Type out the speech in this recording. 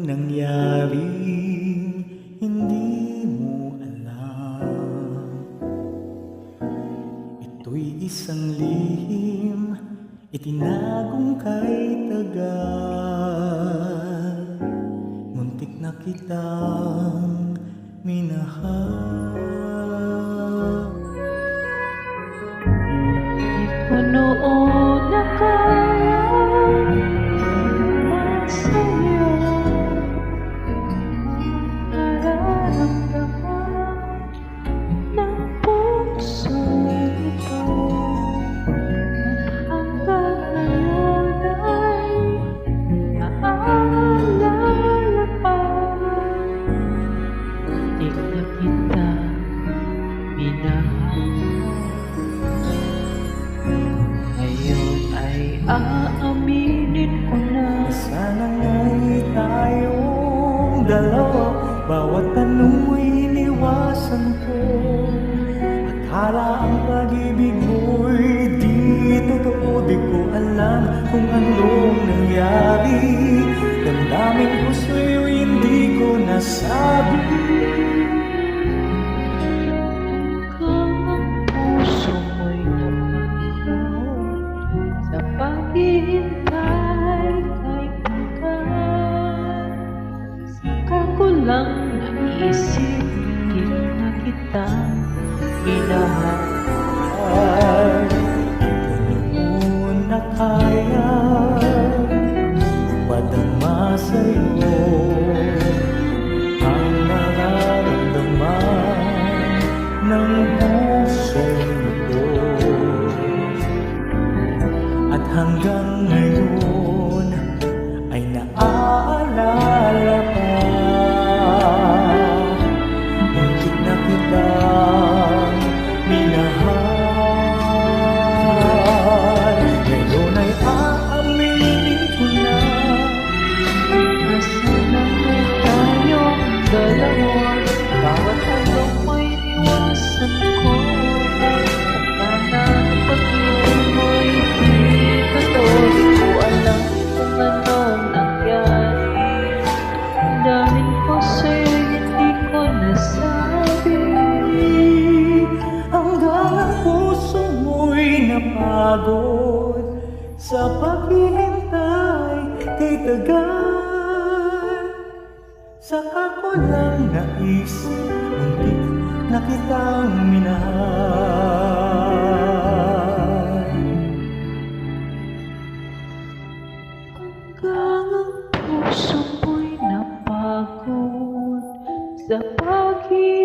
nangyaring hindi mo alam. Ito'y isang lihim, itinagong kay tagal. Muntik na kitang minahal. Di ko noon nakayang sa'yo nararamdaman ng puso ito. Hanggang ngayon ay naaalala pa. Di na kita minahal. Ngayon ay aaminin ko na Sana nga'y tayong dalawa, bawat tanong mo'y iniwasan ko. Akala ang pag-ibig mo'y di totoo, di ko alam kung anong nangyari. Damdamin ko sa'yo, hindi ko nasabi. Hanggang ang puso mo'y napagod sa paghihintay kay pagkat. Saka ko lang naisip, di na kita minahal. Noon na kaya padama sa'yo ang nararamdaman ng pusong ito. At hanggang ngayon ay naaalala pa. Muntik na kitang minahal. Ngayon ay aaminin ko na Nasana na tayong dalawa, bawat anong may iwasan ko. Akala ng pag-ibig mo'y di totoo, di ko alam kung anong nangyari. Dahil ko sa'yo hindi ko nasabi. hanggang ang puso mo'y napagod sa paghihintay kay tagal. Saka ko lang naisip, muntik na kitang minahal. Hanggang ang puso mo'y napagod sa paghihintay